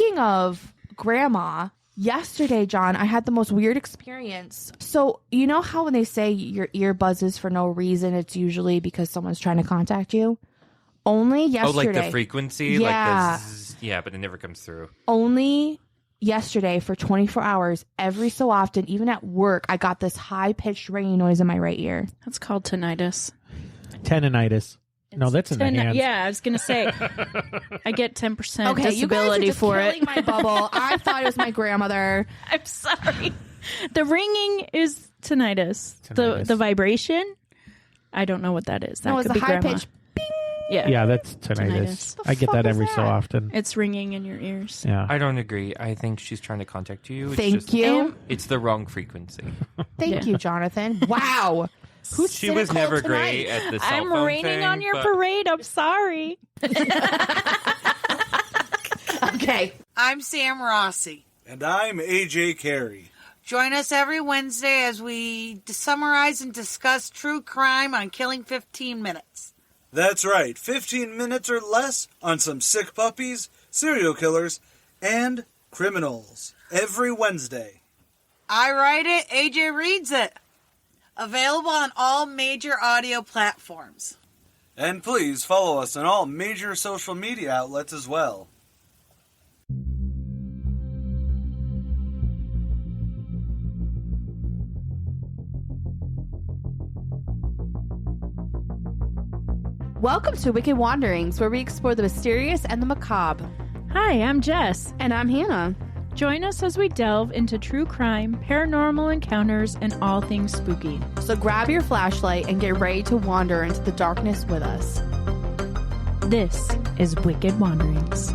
Speaking of grandma, yesterday, John, I had the most weird experience. So, you know how when they say your ear buzzes for no reason, it's usually because someone's trying to contact you? Only yesterday. Oh, like the frequency? Yeah. Like the zzz, yeah, but it never comes through. Only yesterday for 24 hours, every so often, even at work, I got this high-pitched ringing noise in my right ear. That's called tinnitus. Tendinitis. No, that's in the hands. Yeah, I was going to say, I get 10% Okay, you guys are disability just for killing it. my bubble. I thought it was my grandmother. I'm sorry. The ringing is tinnitus. The vibration, I don't know what that is. That No, it's could a be grandma. high-pitched bing. Yeah. Yeah, that's tinnitus. I get that every so often. It's ringing in your ears. Yeah. I don't agree. I think she's trying to contact you. It's Thank you. It's the wrong frequency. Thank you, Jonathan. Wow. She was never great at the cell I'm phone raining thing, on your but- parade. I'm sorry. Okay. I'm Sam Rossi. And I'm AJ Carey. Join us every Wednesday as we summarize and discuss true crime on Killing 15 Minutes. That's right, 15 minutes or less on some sick puppies, serial killers, and criminals. Every Wednesday. I write it, AJ reads it. Available on all major audio platforms. And please follow us on all major social media outlets as well. Welcome to Wicked Wanderings, where we explore the mysterious and the macabre. Hi, I'm Jess. And I'm Hannah. Join us as we delve into true crime, paranormal encounters, and all things spooky. So grab your flashlight and get ready to wander into the darkness with us. This is Wicked Wanderings.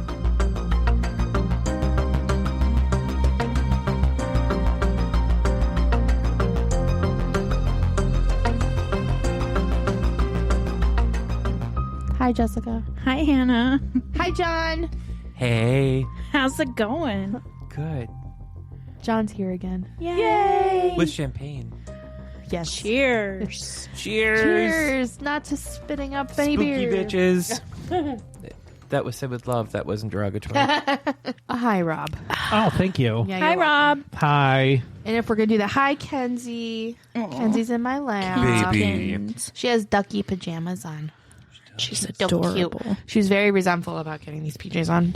Hi, Jessica. Hi, Hannah. Hi, John. Hey. How's it going? Good. John's here again. Yay! With champagne. Yes. Cheers. Cheers. Cheers. Not to spitting up any Spooky beer. bitches. That was said with love. That wasn't derogatory. Hi, Rob. Oh, thank you. Yeah, Hi, you're welcome. Rob. Hi. And if we're going to do that, hi, Kenzie. Kenzie's in my lap. Baby. She has ducky pajamas on. She's So adorable. cute. She was very resentful about getting these PJs on.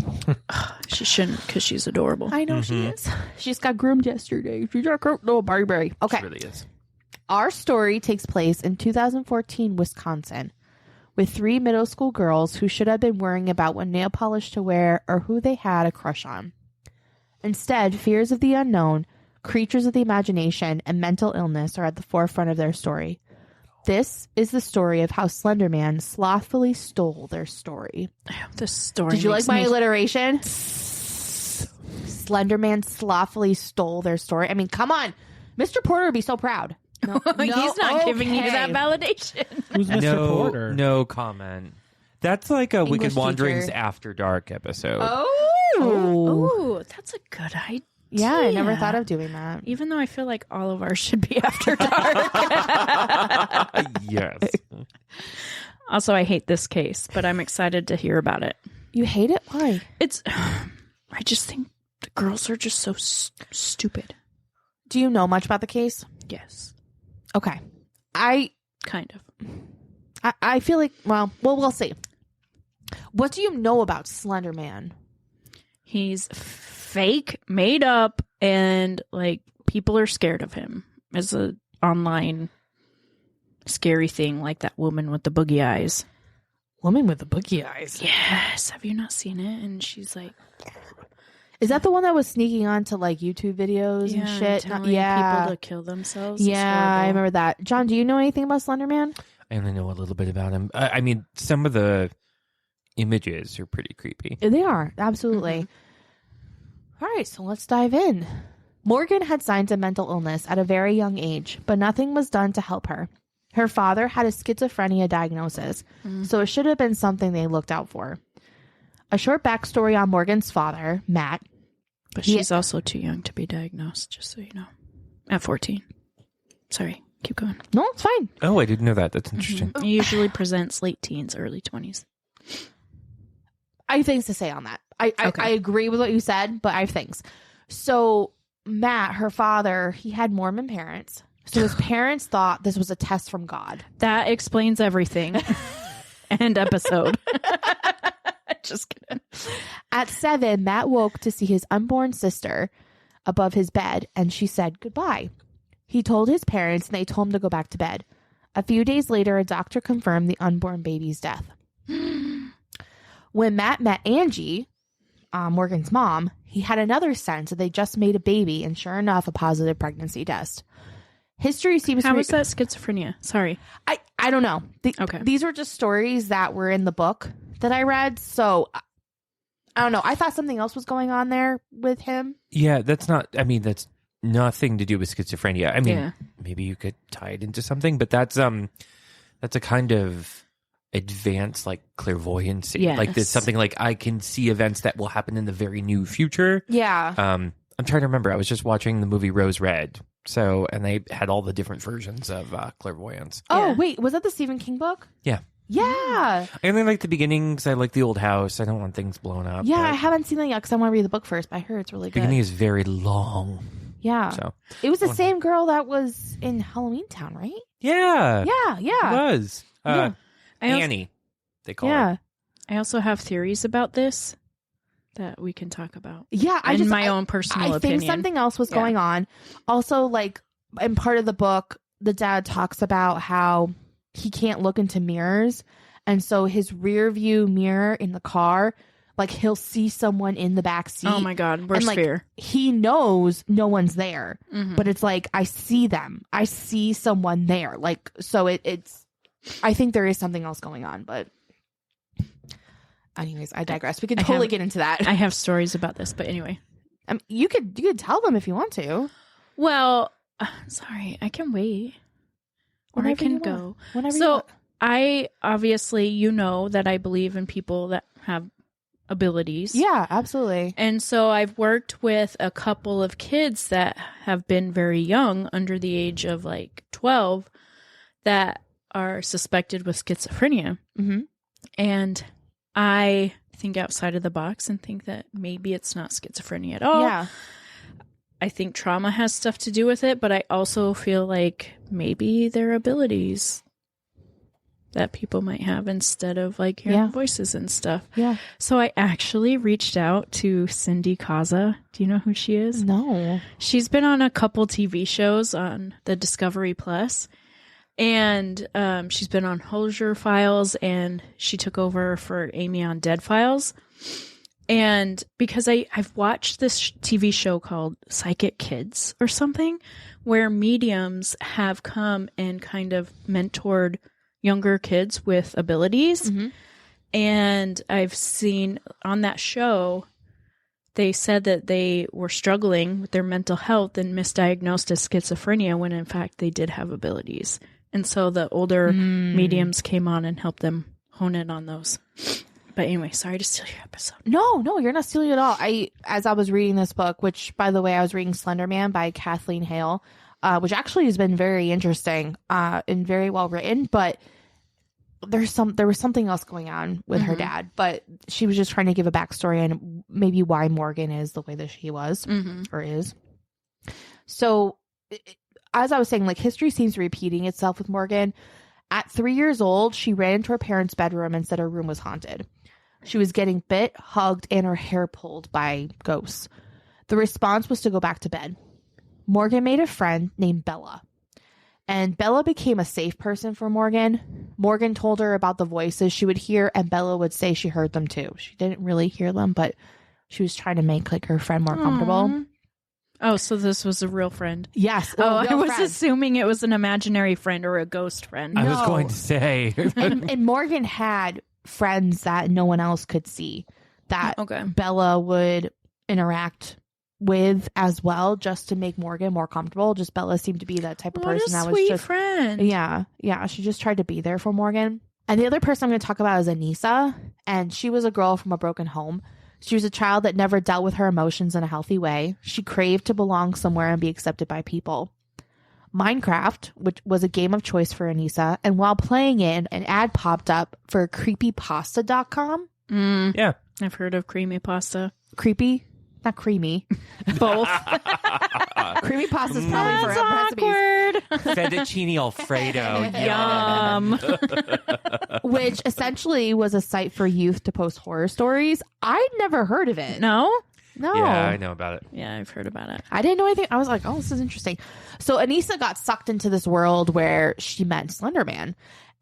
She shouldn't, because she's adorable. I know she is. She just got groomed yesterday. She's a cute little Barbie. Okay. She really is. Our story takes place in 2014 Wisconsin with 3 middle school girls who should have been worrying about what nail polish to wear or who they had a crush on. Instead, fears of the unknown, creatures of the imagination, and mental illness are at the forefront of their story. This is the story of how Slender Man slothfully stole their story. This story. Did you like makes my me- alliteration? Slender Man slothfully stole their story. I mean, come on. Mr. Porter would be so proud. No, He's not giving you that okay. validation. Who's Mr. No, Porter? no comment. That's like a English Wicked Wanderings teacher. After Dark episode. Oh. Ooh, that's a good idea. Yeah, I never thought of doing that. Even though I feel like all of ours should be after dark. Yes. Also, I hate this case, but I'm excited to hear about it. You hate it? Why? I just think the girls are just so stupid. Do you know much about the case? Yes, Okay. I kind of. feel like, well, we'll see. What do you know about Slender Man? He's fake, made up, and like people are scared of him as a online scary thing, like that woman with the boogie eyes. Woman with the boogie eyes. Yes, have you not seen it? And she's like, Is that the one that was sneaking onto like YouTube videos and shit? telling people to kill themselves. It's Yeah, I horrible. remember that. John, do you know anything about Slender Man? I only know a little bit about him. I mean, some of the images are pretty creepy. They are, absolutely. All right, so let's dive in. Morgan had signs of mental illness at a very young age, but nothing was done to help her. Her father had a schizophrenia diagnosis, so it should have been something they looked out for. A short backstory on Morgan's father, Matt. But she's also too young to be diagnosed, just so you know. At 14. Sorry, keep going. No, it's fine. Oh, I didn't know that. That's interesting. It usually presents late teens, early 20s. I have things to say on that. Okay. I agree with what you said, but I have things. So Matt, her father, he had Mormon parents. So his parents thought this was a test from God. That explains everything. End episode. Just kidding. At 7, Matt woke to see his unborn sister above his bed, and she said goodbye. He told his parents, and they told him to go back to bed. A few days later, a doctor confirmed the unborn baby's death. When Matt met Angie, Morgan's mom, he had another sense that they just made a baby, and sure enough, a positive pregnancy test. History seems How was that schizophrenia? Sorry. I don't know. Okay. These were just stories that were in the book that I read, so I don't know. I thought something else was going on there with him. Yeah, that's nothing to do with schizophrenia. I mean, maybe you could tie it into something, but that's a kind of advanced like clairvoyancy. Yes. Like there's something like I can see events that will happen in the very new future. Yeah. I'm trying to remember. I was just watching the movie Rose Red. And they had all the different versions of clairvoyance. Oh, Yeah. wait. Was that the Stephen King book? Yeah. Yeah. I only like the beginnings. I like the old house. I don't want things blown up. Yeah, but I haven't seen that yet because I want to read the book first, but I heard it's really the good. beginning is very long. Yeah. So It was the same girl that was in Halloween Town, right? yeah, Yeah, it yeah. was Annie. They call Yeah. her. I also have theories about this that we can talk about. Yeah, In my own personal I opinion. think something else was Yeah. going on. Also, like, in part of the book, the dad talks about how he can't look into mirrors. And so his rear view mirror in the car, like, he'll see someone in the back seat. Oh my God, worst like, fear. He knows no one's there. Mhm. But it's like, I see them. I see someone there. Like, so it's, I think there is something else going on. But anyways, I digress. We could totally get into that. I have stories about this, but anyway. You could tell them if you want to. Well, sorry, I can wait. Or I Whenever can you go. want. Whenever you So want. I obviously, that I believe in people that have abilities. Yeah, absolutely. And so I've worked with a couple of kids that have been very young, under the age of like 12, that are suspected with schizophrenia. Mm-hmm. And I think outside of the box and think that maybe it's not schizophrenia at all. Yeah. I think trauma has stuff to do with it, but I also feel like maybe their abilities that people might have instead of like hearing voices and stuff. Yeah. So I actually reached out to Cindy Kaza. Do you know who she is? No. She's been on a couple TV shows on the Discovery Plus. And she's been on Hosier Files, and she took over for Amy on Dead Files. And because I've watched this TV show called Psychic Kids or something, where mediums have come and kind of mentored younger kids with abilities. Mm-hmm. And I've seen on that show, they said that they were struggling with their mental health and misdiagnosed as schizophrenia when in fact they did have abilities. And so the older mediums came on and helped them hone in on those. But anyway, sorry to steal your episode. No, you're not stealing at all. As I was reading this book, which, by the way, I was reading Slender Man by Kathleen Hale, which actually has been very interesting and very well written, but there was something else going on with her dad, but she was just trying to give a backstory and maybe why Morgan is the way that she was or is. So as I was saying, like, history seems repeating itself with Morgan. At 3 years old, she ran into her parents' bedroom and said her room was haunted. She was getting bit, hugged, and her hair pulled by ghosts. The response was to go back to bed. Morgan made a friend named Bella. And Bella became a safe person for Morgan. Morgan told her about the voices she would hear, and Bella would say she heard them too. She didn't really hear them, but she was trying to make like her friend more comfortable. Oh, so this was a real friend. Yes. I was assuming it was an imaginary friend or a ghost friend. I was going to say. and Morgan had friends that no one else could see that Bella would interact with as well, just to make Morgan more comfortable. Just Bella seemed to be that type of person that was just friend. Yeah. She just tried to be there for Morgan. And the other person I'm going to talk about is Anissa, and she was a girl from a broken home. She was a child that never dealt with her emotions in a healthy way. She craved to belong somewhere and be accepted by people. Minecraft, which was a game of choice for Anissa, and while playing it, an ad popped up for creepypasta.com. Yeah. I've heard of creamy pasta. Creepy? Not creamy. Both. Creamy pasta is probably for recipes. Awkward. Fettuccine Alfredo. Yum. Which essentially was a site for youth to post horror stories. I'd never heard of it. No? No. Yeah, I know about it. Yeah, I've heard about it. I didn't know anything. I was like, oh, this is interesting. So Anissa got sucked into this world where she met Slender Man.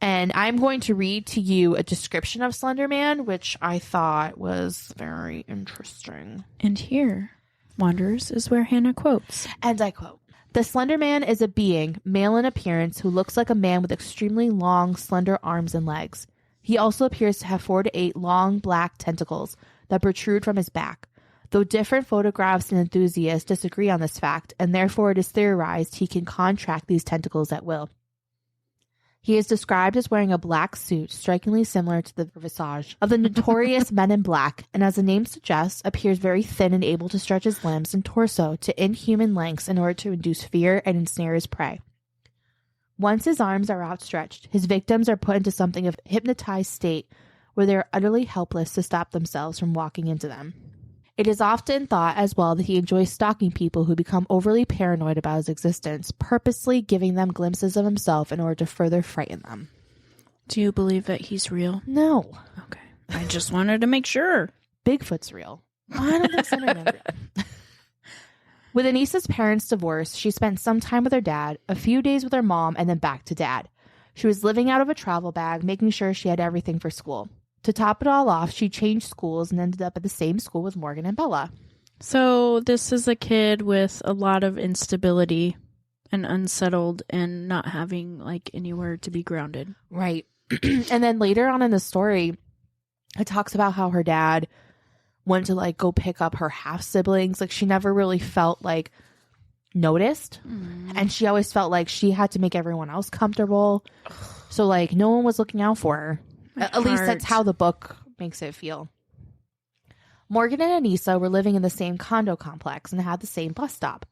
And I'm going to read to you a description of Slender Man, which I thought was very interesting. And here, Wanderers, is where Hannah quotes. And I quote, "The Slender Man is a being, male in appearance, who looks like a man with extremely long, slender arms and legs. He also appears to have 4 to 8 long, black tentacles that protrude from his back. Though different photographs and enthusiasts disagree on this fact, and therefore it is theorized he can contract these tentacles at will. He is described as wearing a black suit strikingly similar to the visage of the notorious Men in Black, and as the name suggests, appears very thin and able to stretch his limbs and torso to inhuman lengths in order to induce fear and ensnare his prey. Once his arms are outstretched, his victims are put into something of hypnotized state where they are utterly helpless to stop themselves from walking into them. It is often thought as well that he enjoys stalking people who become overly paranoid about his existence, purposely giving them glimpses of himself in order to further frighten them." Do you believe that he's real? No. Okay. I just wanted to make sure. Bigfoot's real. I don't think Slender Man's real. With Anissa's parents' divorce, she spent some time with her dad, a few days with her mom, and then back to dad. She was living out of a travel bag, making sure she had everything for school. To top it all off, she changed schools and ended up at the same school with Morgan and Bella. So this is a kid with a lot of instability and unsettled and not having like anywhere to be grounded. Right. And then later on in the story, it talks about how her dad went to like go pick up her half siblings. Like she never really felt like noticed. And she always felt like she had to make everyone else comfortable. So like no one was looking out for her. At least that's how the book makes it feel. Morgan and Anissa were living in the same condo complex and had the same bus stop.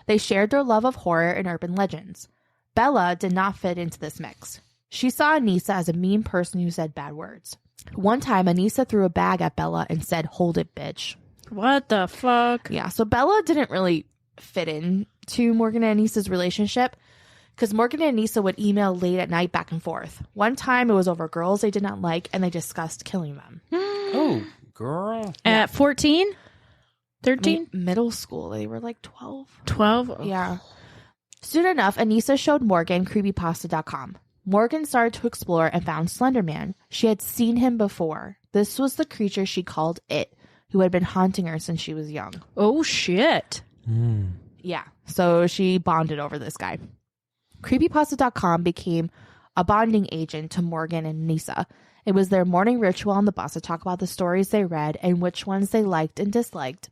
They shared their love of horror and urban legends. Bella did not fit into this mix. She saw Anissa as a mean person who said bad words. One time, Anissa threw a bag at Bella and said, "Hold it, bitch." What the fuck? Yeah, so Bella didn't really fit in to Morgan and Anissa's relationship, because Morgan and Anissa would email late at night back and forth. One time it was over girls they did not like, and they discussed killing them. Oh, girl. At 14? 13? Middle school. They were like 12. 12? Yeah. Soon enough, Anissa showed Morgan creepypasta.com. Morgan started to explore and found Slender Man. She had seen him before. This was the creature she called It, who had been haunting her since she was young. Oh, shit. Yeah. So she bonded over this guy. Creepypasta.com became a bonding agent to Morgan and Anissa. It was their morning ritual on the bus to talk about the stories they read and which ones they liked and disliked.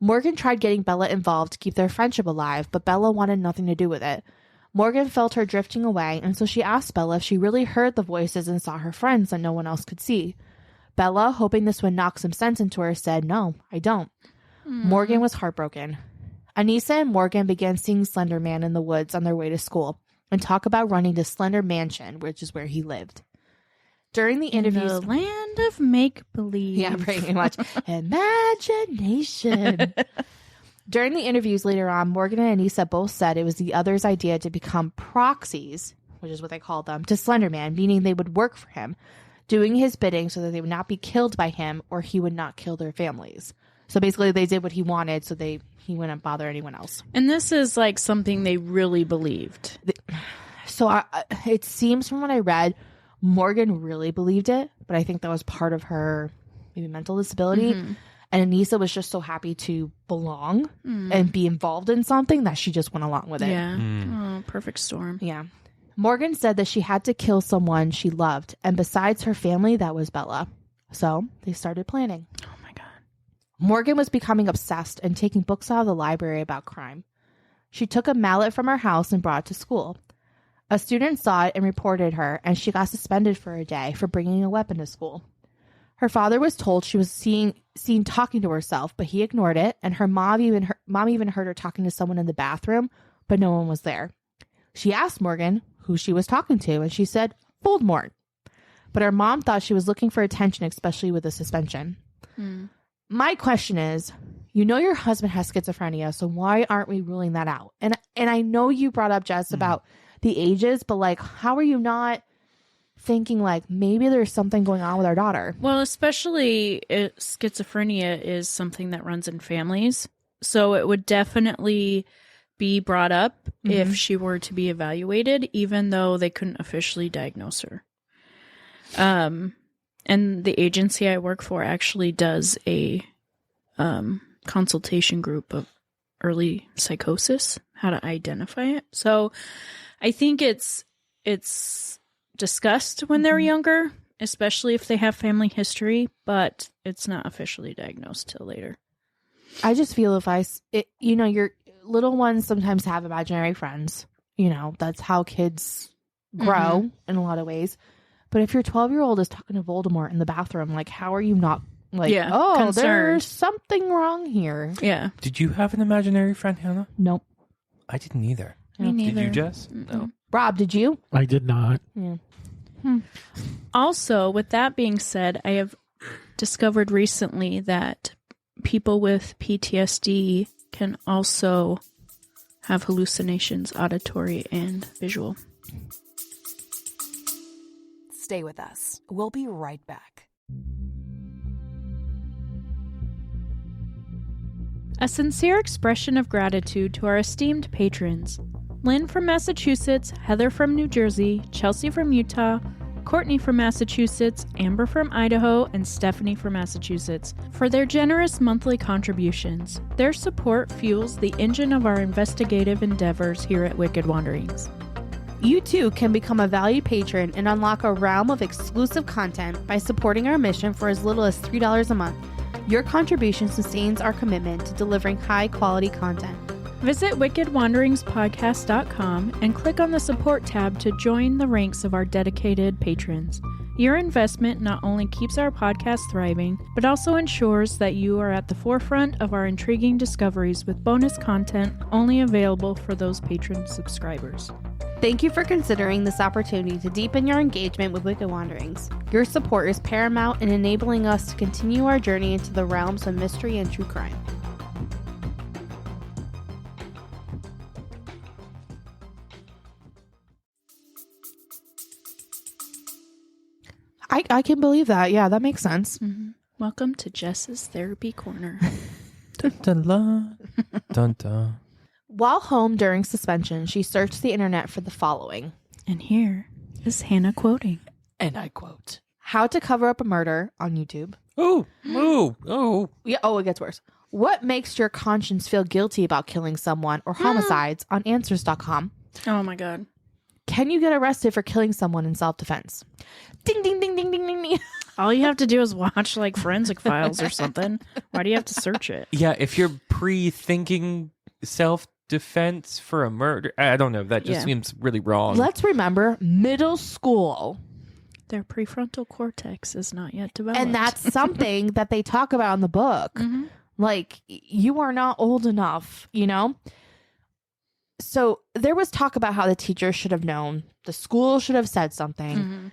Morgan tried getting Bella involved to keep their friendship alive, but Bella wanted nothing to do with it. Morgan felt her drifting away, and so she asked Bella if she really heard the voices and saw her friends that no one else could see. Bella, hoping this would knock some sense into her, said, "No, I don't." Morgan was heartbroken. Anissa and Morgan began seeing Slender Man in the woods on their way to school and talk about running to Slender Mansion, which is where he lived. During the interviews... The land of make-believe. Yeah, pretty much. Imagination. During the interviews later on, Morgan and Anissa both said it was the other's idea to become proxies, which is what they called them, to Slender Man, meaning they would work for him, doing his bidding so that they would not be killed by him or he would not kill their families. So basically they did what he wanted so he wouldn't bother anyone else. And this is like something they really believed. So it seems from what I read, Morgan really believed it, but I think that was part of her maybe mental disability. And Anissa was just so happy to belong and be involved in something that she just went along with it. Yeah. Oh, perfect storm. Yeah. Morgan said that she had to kill someone she loved, and besides her family, that was Bella. So they started planning. Oh my God. Morgan was becoming obsessed and taking books out of the library about crime. She took a mallet from her house and brought it to school. A student saw it and reported her, and she got suspended for a day for bringing a weapon to school. Her father was told she was seen talking to herself, but he ignored it, and her mom even heard her talking to someone in the bathroom, but no one was there. She asked Morgan who she was talking to, and she said, Voldemort. But her mom thought she was looking for attention, especially with the suspension. My question is, you know your husband has schizophrenia, so why aren't we ruling that out? And I know you brought up, Jess, about the ages, but like, how are you not thinking like maybe there's something going on with our daughter? Well, especially schizophrenia is something that runs in families. So it would definitely be brought up if she were to be evaluated, even though they couldn't officially diagnose her. And the agency I work for actually does a consultation group of early psychosis, how to identify it. So I think it's discussed when they're younger, especially if they have family history, but it's not officially diagnosed till later. I just feel your little ones sometimes have imaginary friends. You know, that's how kids grow in a lot of ways. But if your 12-year-old is talking to Voldemort in the bathroom, like, how are you not like, concerned. There's something wrong here? Yeah. Did you have an imaginary friend, Hannah? Nope. I didn't either. Me neither. Did you, Jess? No. Rob, did you? I did not. Yeah. Also, with that being said, I have discovered recently that people with PTSD can also have hallucinations, auditory and visual. Stay with us. We'll be right back. A sincere expression of gratitude to our esteemed patrons: Lynn from Massachusetts, Heather from New Jersey, Chelsea from Utah, Courtney from Massachusetts, Amber from Idaho, and Stephanie from Massachusetts for their generous monthly contributions. Their support fuels the engine of our investigative endeavors here at Wicked Wanderings. You too can become a valued patron and unlock a realm of exclusive content by supporting our mission for as little as $3 a month. Your contribution sustains our commitment to delivering high-quality content. Visit wickedwanderingspodcast.com and click on the support tab to join the ranks of our dedicated patrons. Your investment not only keeps our podcast thriving, but also ensures that you are at the forefront of our intriguing discoveries with bonus content only available for those patron subscribers. Thank you for considering this opportunity to deepen your engagement with Wicked Wanderings. Your support is paramount in enabling us to continue our journey into the realms of mystery and true crime. I can believe that. Yeah, that makes sense. Mm-hmm. Welcome to Jess's Therapy Corner. Dun, dun, dun, dun, dun. While home during suspension, she searched the internet for the following. And here is Hannah quoting. And I quote, How to cover up a murder on YouTube. Oh. Yeah, it gets worse. What makes your conscience feel guilty about killing someone or homicides on answers.com. Oh my God. Can you get arrested for killing someone in self-defense? Ding, ding, ding, ding, ding, ding, ding. All you have to do is watch like Forensic Files or something. Why do you have to search it? Yeah, if you're pre-thinking self-defense for a murder, I don't know. That just seems really wrong. Let's remember middle school. Their prefrontal cortex is not yet developed. And that's something that they talk about in the book. Mm-hmm. Like, you are not old enough, you know? So there was talk about how the teacher should have known. The school should have said something. Mm-hmm.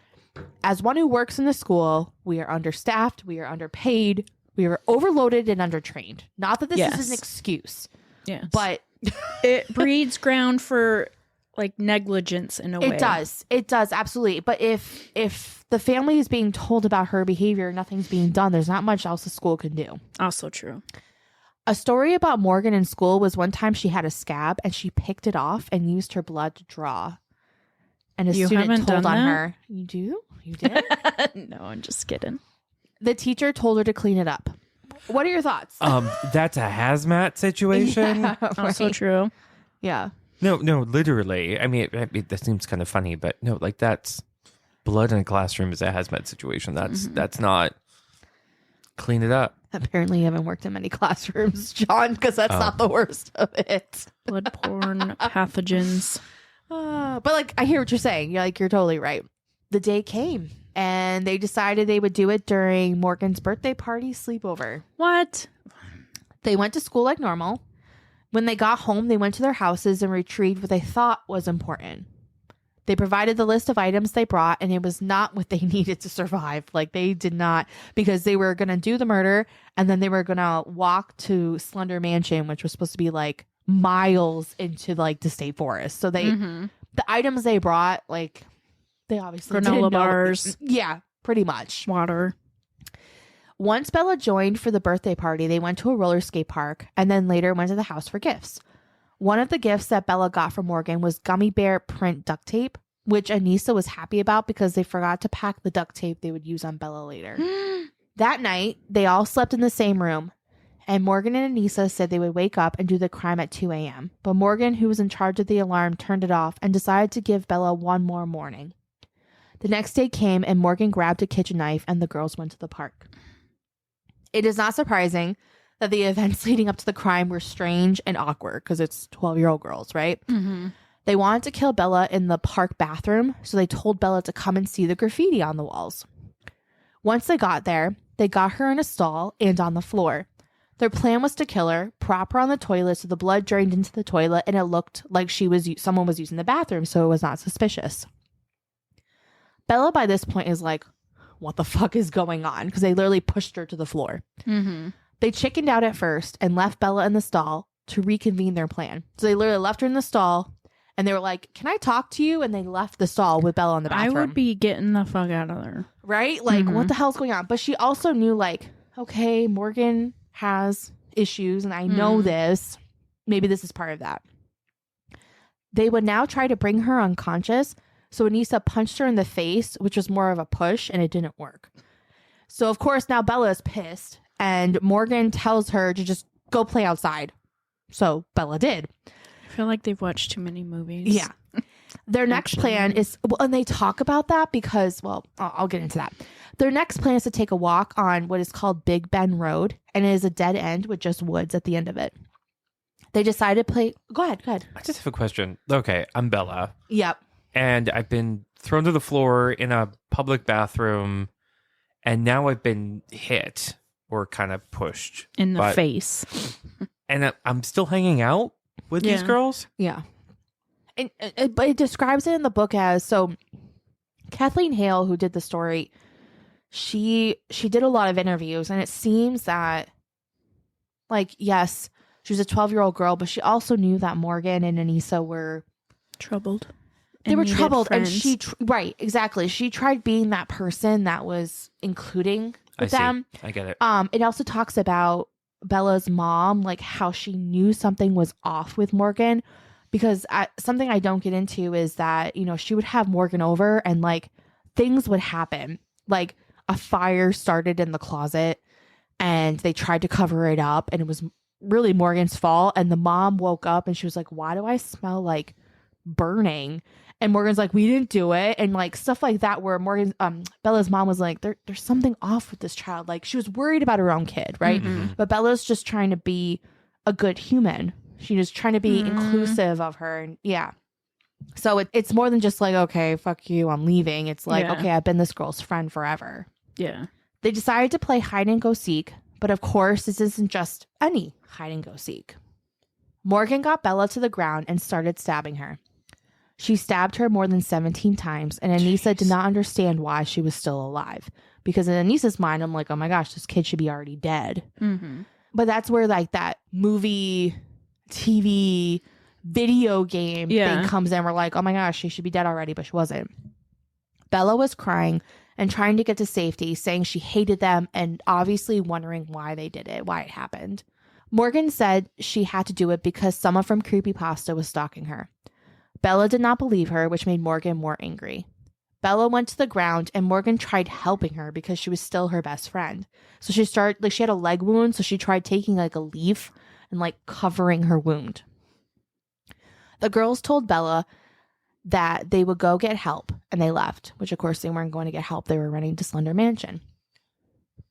As one who works in the school, we are understaffed, we are underpaid, we are overloaded and undertrained. Not that this is an excuse. Yes. But it breeds ground for like negligence in a way. It does, absolutely. But if the family is being told about her behavior, nothing's being done, there's not much else the school can do. Also true. A story about Morgan in school was one time she had a scab and she picked it off and used her blood to draw. And a student told on her. You do? You did? No, I'm just kidding. The teacher told her to clean it up. What are your thoughts? That's a hazmat situation. Yeah, Also right. true. Yeah. No, literally. I mean, that seems kind of funny, but no, like that's blood in a classroom is a hazmat situation. That's not clean it up. Apparently you haven't worked in many classrooms, John, because that's not the worst of it. Bloodborne pathogens. But like, I hear what you're saying. You're totally right. The day came and they decided they would do it during Morgan's birthday party sleepover. What? They went to school like normal. When they got home, they went to their houses and retrieved what they thought was important. They provided the list of items they brought, and it was not what they needed to survive. Like, they did not, because they were going to do the murder, and then they were going to walk to Slender Mansion, which was supposed to be like miles into like the state forest. So they, the items they brought, like, they obviously granola didn't know. bars. Yeah, pretty much. Water. Once Bella joined for the birthday party, they went to a roller skate park and then later went to the house for gifts. One of the gifts that Bella got from Morgan was gummy bear print duct tape, which Anissa was happy about because they forgot to pack the duct tape they would use on Bella later. That night, they all slept in the same room, and Morgan and Anissa said they would wake up and do the crime at 2 a.m. But Morgan, who was in charge of the alarm, turned it off and decided to give Bella one more morning. The next day came, and Morgan grabbed a kitchen knife, and the girls went to the park. It is not surprising that the events leading up to the crime were strange and awkward because it's 12-year-old girls, right? They wanted to kill Bella in the park bathroom, so they told Bella to come and see the graffiti on the walls. Once they got there, they got her in a stall and on the floor. Their plan was to kill her, prop her on the toilet so the blood drained into the toilet and it looked like someone was using the bathroom, so it was not suspicious. Bella by this point is like, what the fuck is going on? Because they literally pushed her to the floor. They chickened out at first and left Bella in the stall to reconvene their plan. So they literally left her in the stall and they were like, can I talk to you? And they left the stall with Bella in the bathroom. I would be getting the fuck out of there. Right? Like, what the hell's going on? But she also knew, like, okay, Morgan has issues and I know this. Maybe this is part of that. They would now try to bring her unconscious. So Anissa punched her in the face, which was more of a push, and it didn't work. So, of course, now Bella is pissed, and Morgan tells her to just go play outside. So Bella did. I feel like they've watched too many movies. Yeah. Their next plan is, well, and they talk about that because, well, I'll get into that. Their next plan is to take a walk on what is called Big Bend Road, and it is a dead end with just woods at the end of it. They decided to play. Go ahead. I just have a question. Okay, I'm Bella. Yep. And I've been thrown to the floor in a public bathroom, and now I've been hit or kind of pushed in the face. And I'm still hanging out with these girls? Yeah. And but it describes it in the book as, so Kathleen Hale, who did the story, she did a lot of interviews, and it seems that, like, yes, she was a 12-year-old girl, but she also knew that Morgan and Anissa were troubled. They were troubled, and she right, exactly. She tried being that person that was including with them. I get it. It also talks about Bella's mom, like how she knew something was off with Morgan, because something I don't get into is that, you know, she would have Morgan over and like things would happen, like a fire started in the closet and they tried to cover it up and it was really Morgan's fault, and the mom woke up and she was like, why do I smell like burning? And Morgan's like, we didn't do it. And like stuff like that, where Bella's mom was like, there's something off with this child. Like, she was worried about her own kid, right? But Bella's just trying to be a good human. She was trying to be inclusive of her. And yeah. So it's more than just like, okay, fuck you, I'm leaving. It's like, okay, I've been this girl's friend forever. Yeah. They decided to play hide and go seek. But of course, this isn't just any hide and go seek. Morgan got Bella to the ground and started stabbing her. She stabbed her more than 17 times, and Anissa did not understand why she was still alive. Because in Anissa's mind, I'm like, oh my gosh, this kid should be already dead. But that's where like that movie, TV, video game thing comes in. We're like, oh my gosh, she should be dead already, but she wasn't. Bella was crying and trying to get to safety, saying she hated them and obviously wondering why they did it, why it happened. Morgan said she had to do it because someone from Creepypasta was stalking her. Bella did not believe her, which made Morgan more angry. Bella went to the ground and Morgan tried helping her because she was still her best friend. So she started, like, she had a leg wound, so she tried taking like a leaf and like covering her wound. The girls told Bella that they would go get help, and they left, which of course they weren't going to get help. They were running to Slender Mansion.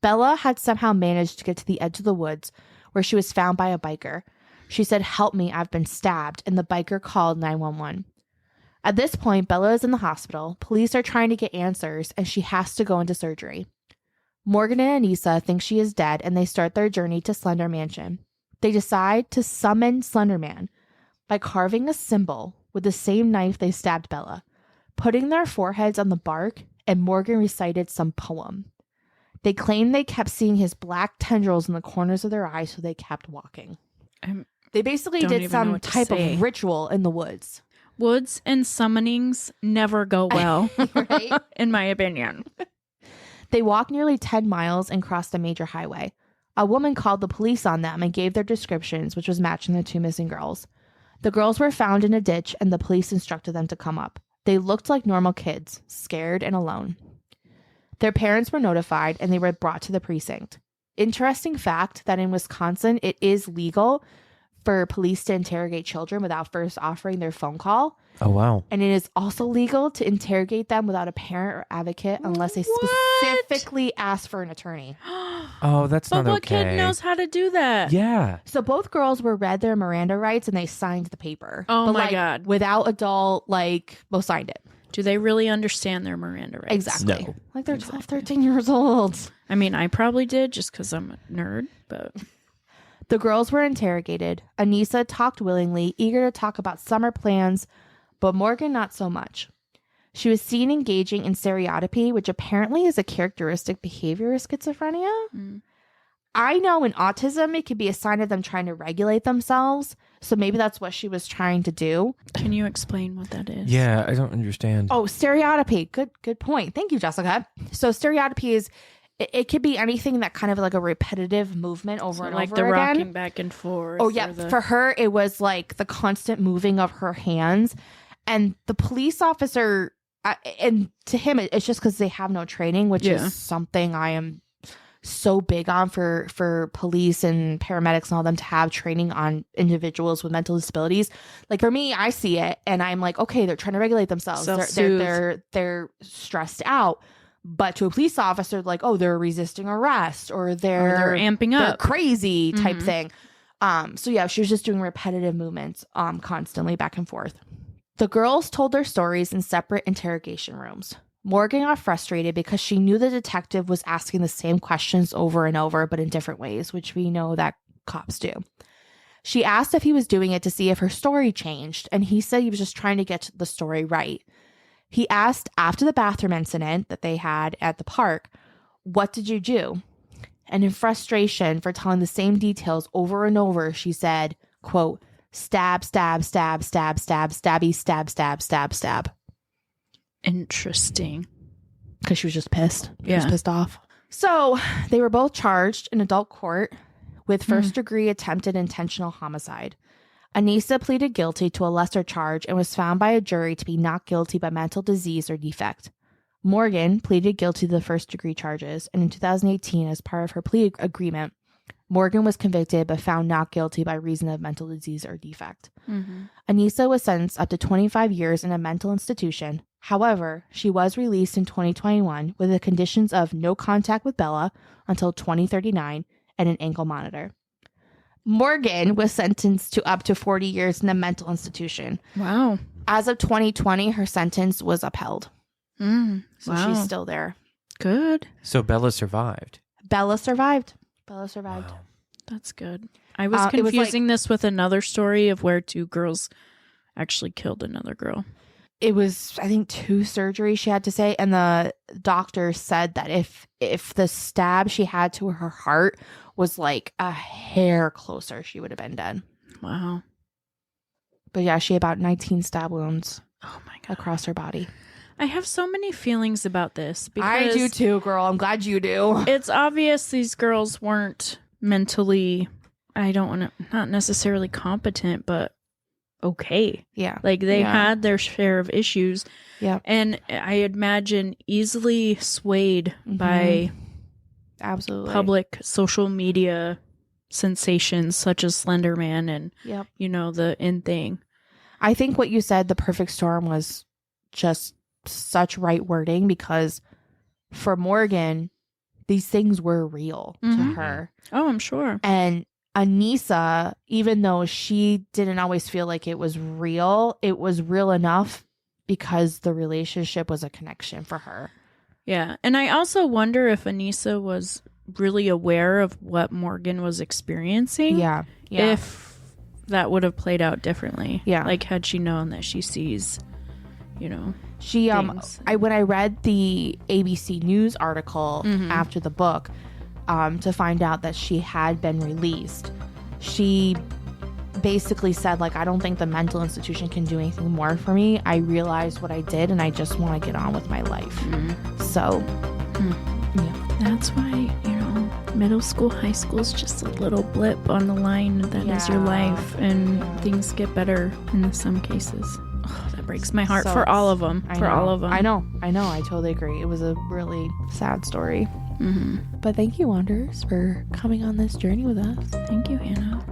Bella had somehow managed to get to the edge of the woods where she was found by a biker. She said, help me, I've been stabbed, and the biker called 911. At this point, Bella is in the hospital. Police are trying to get answers, and she has to go into surgery. Morgan and Anissa think she is dead, and they start their journey to Slender Mansion. They decide to summon Slender Man by carving a symbol with the same knife they stabbed Bella, putting their foreheads on the bark, and Morgan recited some poem. They claimed they kept seeing his black tendrils in the corners of their eyes, so they kept walking. They basically did some type of ritual in the woods. Woods and summonings never go well, Right? in my opinion. They walked nearly 10 miles and crossed a major highway. A woman called the police on them and gave their descriptions, which was matching the 2 missing girls. The girls were found in a ditch, and the police instructed them to come up. They looked like normal kids, scared and alone. Their parents were notified, and they were brought to the precinct. Interesting fact that in Wisconsin, it is legal for police to interrogate children without first offering their phone call. Oh, wow. And it is also legal to interrogate them without a parent or advocate unless they specifically ask for an attorney. Oh, that's not okay. But what kid knows how to do that? Yeah. So both girls were read their Miranda rights and they signed the paper. Oh, my God. Without adult, both signed it. Do they really understand their Miranda rights? Exactly. No. Like they're 12, 13 years old. I mean, I probably did just because I'm a nerd, but... The girls were interrogated. Anissa talked willingly, eager to talk about summer plans, but Morgan not so much. She was seen engaging in stereotypy, which apparently is a characteristic behavior of schizophrenia. Mm. I know in autism, it could be a sign of them trying to regulate themselves. So maybe that's what she was trying to do. Can you explain what that is? Yeah, I don't understand. Oh, stereotypy. Good point. Thank you, Jessica. So stereotypy is, it could be anything that kind of like a repetitive movement over and over again. Like the rocking back and forth. Oh, yeah. For her, it was like the constant moving of her hands. And the police officer, and to him, it's just because they have no training, which is something I am so big on for police and paramedics and all them to have training on individuals with mental disabilities. Like for me, I see it and I'm like, okay, they're trying to regulate themselves. They're stressed out. But to a police officer, like, oh, they're resisting arrest or they're amping up, they're crazy type thing. So yeah, she was just doing repetitive movements constantly back and forth. The girls told their stories in separate interrogation rooms. Morgan got frustrated because she knew the detective was asking the same questions over and over, but in different ways, which we know that cops do. She asked if he was doing it to see if her story changed, and he said he was just trying to get the story right. He asked after the bathroom incident that they had at the park, "What did you do?" And in frustration for telling the same details over and over, she said, quote, "Stab, stab, stab, stab, stab, stabby, stab, stab, stab, stab." Interesting. Because she was just pissed. She was Yeah. pissed off. So they were both charged in adult court with first-degree attempted intentional homicide. Anissa pleaded guilty to a lesser charge and was found by a jury to be not guilty by mental disease or defect. Morgan pleaded guilty to the first-degree charges, and in 2018, as part of her plea agreement, Morgan was convicted but found not guilty by reason of mental disease or defect. Anissa was sentenced up to 25 years in a mental institution. However, she was released in 2021 with the conditions of no contact with Bella until 2039 and an ankle monitor. Morgan was sentenced to up to 40 years in a mental institution. Wow. As of 2020, her sentence was upheld. So she's still there. Good. So Bella survived. Bella survived. Wow. That's good. I was confusing this with another story of where 2 girls actually killed another girl. It was, I think, 2 surgeries she had to say, and the doctor said that if the stab she had to her heart was like a hair closer, she would have been dead. Wow. But yeah, she had about 19 stab wounds Oh my God. across her body. I have so many feelings about this because I do too, girl. I'm glad you do. it's obvious these girls weren't mentally, I don't want to, not necessarily competent, but okay. Yeah. Like they had their share of issues. Yeah. And I imagine easily swayed by Absolutely. public social media sensations such as Slender Man and, you know, the in thing. I think what you said, the perfect storm, was just such right wording because for Morgan, these things were real to her. Oh, I'm sure. And Anissa, even though she didn't always feel like it was real enough because the relationship was a connection for her. Yeah. And I also wonder if Anissa was really aware of what Morgan was experiencing. Yeah. If that would have played out differently. Yeah. Like had she known that she sees, you know. things. When I read the ABC News article after the book, to find out that she had been released, she basically said, like, I don't think the mental institution can do anything more for me. I realized what I did, and I just want to get on with my life. So, yeah. That's why, middle school, high school is just a little blip on the line that is your life, and things get better in some cases. Oh, that breaks my heart for all of them. All of them. I know. I totally agree. It was a really sad story. But thank you, Wanderers, for coming on this journey with us. Thank you, Hannah.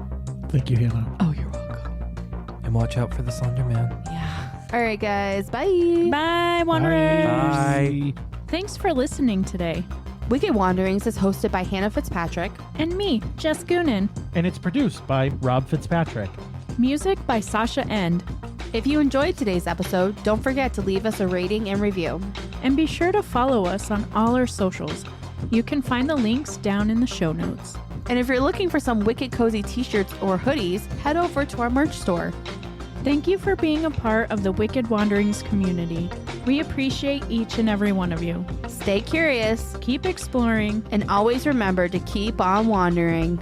Thank you, Hannah. Oh, you're welcome. And watch out for the Slender Man. Yeah. All right, guys. Bye. Bye, Wanderers. Bye. Thanks for listening today. Wicked Wanderings is hosted by Hannah Fitzpatrick. And me, Jess Goonan. And it's produced by Rob Fitzpatrick. Music by Sasha End. If you enjoyed today's episode, don't forget to leave us a rating and review. And be sure to follow us on all our socials. You can find the links down in the show notes. And if you're looking for some Wicked Cozy t-shirts or hoodies, head over to our merch store. Thank you for being a part of the Wicked Wanderings community. We appreciate each and every one of you. Stay curious, keep exploring, and always remember to keep on wandering.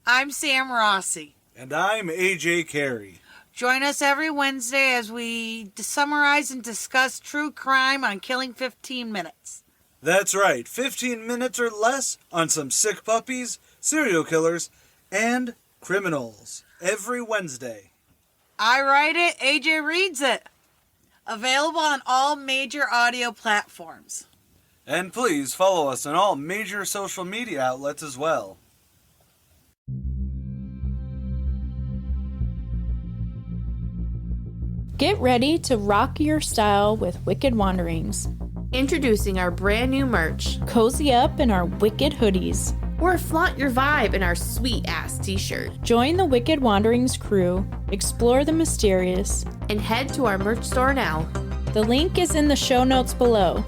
I'm Sam Rossi. And I'm AJ Carey. Join us every Wednesday as we summarize and discuss true crime on Killing 15 Minutes. That's right, 15 minutes or less on some sick puppies, serial killers, and criminals. Every Wednesday. I write it, AJ reads it. Available on all major audio platforms. And please follow us on all major social media outlets as well. Get ready to rock your style with Wicked Wanderings. Introducing our brand new merch. Cozy up in our Wicked hoodies. Or flaunt your vibe in our sweet-ass t-shirt. Join the Wicked Wanderings crew, explore the mysterious, and head to our merch store now. The link is in the show notes below.